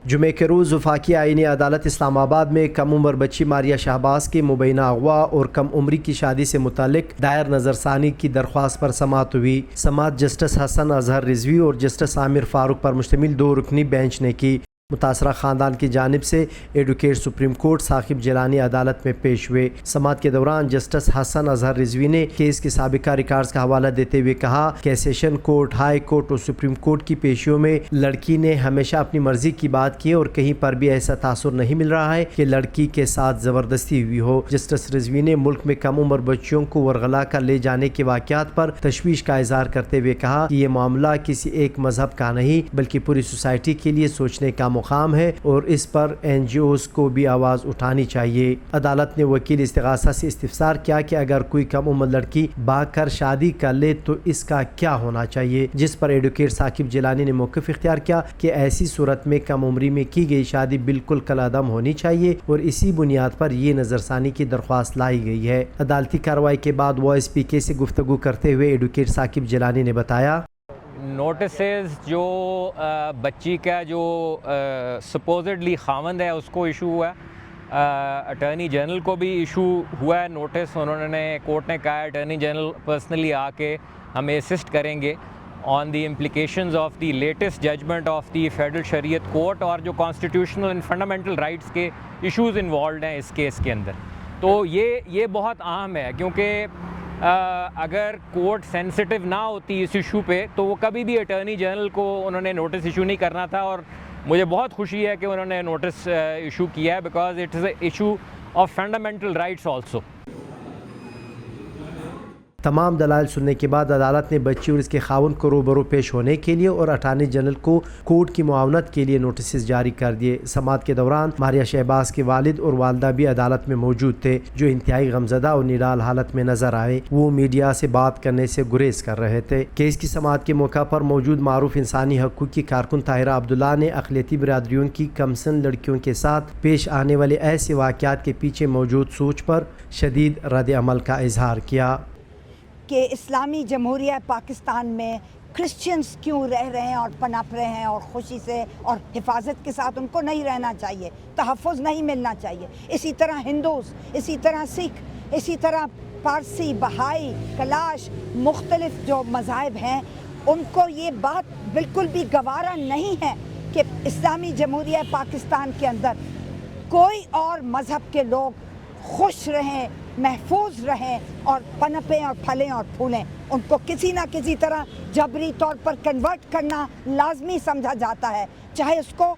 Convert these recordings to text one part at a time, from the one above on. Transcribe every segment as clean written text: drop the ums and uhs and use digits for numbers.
جمعے کے روز وفاقی آئینی عدالت اسلام آباد میں کم عمر بچی ماریہ شہباز کے مبینہ اغوا اور کم عمری کی شادی سے متعلق دائر نظر ثانی کی درخواست پر سماعت ہوئی۔ سماعت جسٹس حسن اظہر رضوی اور جسٹس عامر فاروق پر مشتمل 2 رکنی بینچ نے کی۔ متاثرہ خاندان کی جانب سے advocate supreme court Saqib Jilani عدالت میں پیش ہوئے۔ سماعت کے دوران جسٹس حسن اظہر رضوی نے کیس کے سابقہ ریکارڈز کا حوالہ دیتے ہوئے کہا کہ سیشن کورٹ، ہائی کورٹ اور سپریم کورٹ کی پیشیوں میں لڑکی نے ہمیشہ اپنی مرضی کی بات کی اور کہیں پر بھی ایسا تاثر نہیں مل رہا ہے کہ لڑکی کے ساتھ زبردستی ہوئی ہو۔ جسٹس رضوی نے ملک میں کم عمر بچیوں کو ورغلا کر لے جانے کے واقعات پر تشویش کا اظہار کرتے ہوئے کہا کہ یہ معاملہ کسی ایک مذہب کا نہیں بلکہ پوری سوسائٹی کے لیے سوچنے کا مقام ہے اور اس پر NGOs کو بھی آواز اٹھانی چاہیے۔ عدالت نے وکیل استغاثہ سے استفسار کیا کہ اگر کوئی کم عمر لڑکی بھاگ کر شادی کر لے تو اس کا کیا ہونا چاہیے، جس پر ایڈوکیٹ ثاقب جیلانی نے موقف اختیار کیا کہ ایسی صورت میں کم عمری میں کی گئی شادی بالکل کالعدم ہونی چاہیے اور اسی بنیاد پر یہ نظرثانی کی درخواست لائی گئی ہے۔ عدالتی کارروائی کے بعد WSPK سے گفتگو کرتے ہوئے ایڈوکیٹ ثاقب جیلانی نے بتایا نوٹسز جو بچی کا جو سپوزڈلی خاوند ہے اس کو ایشو ہوا ہے، اٹارنی جنرل کو بھی ایشو ہوا ہے نوٹس۔ انہوں نے کورٹ نے کہا ہے اٹارنی جنرل پرسنلی آ کے ہمیں اسسٹ کریں گے on the implications of the latest judgment of the federal شریعت کورٹ اور جو کانسٹیٹیوشنل اینڈ فنڈامنٹل رائٹس کے ایشوز انوالوڈ ہیں اس کیس کے اندر۔ تو یہ بہت اہم ہے کیونکہ اگر کورٹ سینسٹیو نہ ہوتی اس ایشو پہ تو وہ کبھی بھی اٹارنی جنرل کو انہوں نے نوٹس ایشو نہیں کرنا تھا، اور مجھے بہت خوشی ہے کہ انہوں نے نوٹس ایشو کیا ہے because it is a issue of fundamental rights also. تمام دلائل سننے کے بعد عدالت نے بچی اور اس کے خاوند کو روبرو پیش ہونے کے لیے اور اٹارنی جنرل کو کورٹ کی معاونت کے لیے نوٹسز جاری کر دیے۔ سماعت کے دوران ماریہ شہباز کے والد اور والدہ بھی عدالت میں موجود تھے، جو انتہائی غمزدہ اور نڈال حالت میں نظر آئے۔ وہ میڈیا سے بات کرنے سے گریز کر رہے تھے۔ کیس کی سماعت کے موقع پر موجود معروف انسانی حقوق کی کارکن طاہرہ عبداللہ نے اقلیتی برادریوں کی کمسن لڑکیوں کے ساتھ پیش آنے والے ایسے واقعات کے پیچھے موجود سوچ پر شدید رد عمل کا اظہار کیا کہ اسلامی جمہوریہ پاکستان میں کرسچنز کیوں رہ رہے ہیں اور پنپ رہے ہیں اور خوشی سے اور حفاظت کے ساتھ ان کو نہیں رہنا چاہیے، تحفظ نہیں ملنا چاہیے۔ اسی طرح ہندوز، اسی طرح سکھ، اسی طرح پارسی، بہائی، کلاش، مختلف جو مذاہب ہیں ان کو یہ بات بالکل بھی گوارا نہیں ہے کہ اسلامی جمہوریہ پاکستان کے اندر کوئی اور مذہب کے لوگ خوش رہیں، محفوظ رہیں اور پنپیں اور پھلیں اور پھولیں۔ ان کو کسی نہ کسی طرح جبری طور پر کنورٹ کرنا لازمی سمجھا جاتا ہے، چاہے اس کو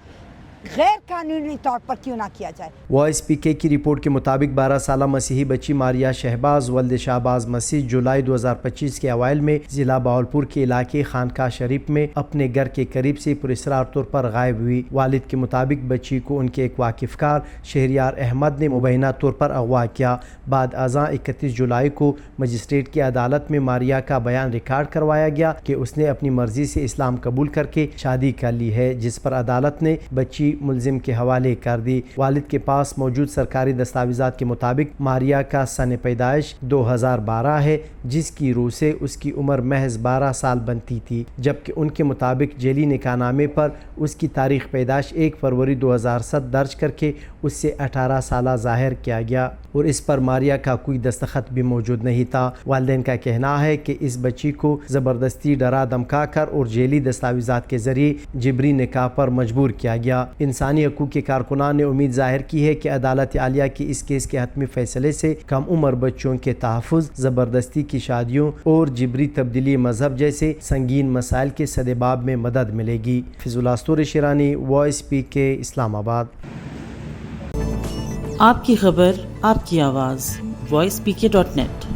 غیر قانونی طور پر کیوں نہ کیا جائے۔ WSPK کی رپورٹ کے مطابق 12 سالہ مسیحی بچی ماریہ شہباز ولد شہباز مسیح جولائی 2025 کے اوائل میں ضلع بہاولپور کے علاقے خانقاہ شریف میں اپنے گھر کے قریب سے پراسرار طور پر غائب ہوئی۔ والد کے مطابق بچی کو ان کے ایک واقف کار شہریار احمد نے مبینہ طور پر اغوا کیا۔ بعد ازاں 31 جولائی کو مجسٹریٹ کی عدالت میں ماریہ کا بیان ریکارڈ کروایا گیا کہ اس نے اپنی مرضی سے اسلام قبول کر کے شادی کر لی ہے، جس پر عدالت نے بچی ملزم کے حوالے کر دی۔ والد کے پاس موجود سرکاری دستاویزات کے مطابق ماریہ کا سن پیدائش 2012 ہے، جس کی روح سے اس کی عمر محض 12 سال بنتی تھی، جبکہ ان کے مطابق جعلی نکاح نامے پر اس کی تاریخ پیدائش 1 فروری 2007 درج کر کے اس سے 18 سالہ ظاہر کیا گیا اور اس پر ماریہ کا کوئی دستخط بھی موجود نہیں تھا۔ والدین کا کہنا ہے کہ اس بچی کو زبردستی ڈرا دھمکا کر اور جعلی دستاویزات کے ذریعے جبری نکاح پر مجبور کیا گیا۔ انسانی حقوق کے کارکنان نے امید ظاہر کی ہے کہ عدالت عالیہ کے اس کیس کے حتمی فیصلے سے کم عمر بچوں کے تحفظ، زبردستی کی شادیوں اور جبری تبدیلی مذہب جیسے سنگین مسائل کے سدباب میں مدد ملے گی۔ فضل استور شیرانی، WSPK اسلام آباد۔ آپ کی خبر، آپ کی آواز، voicepk.net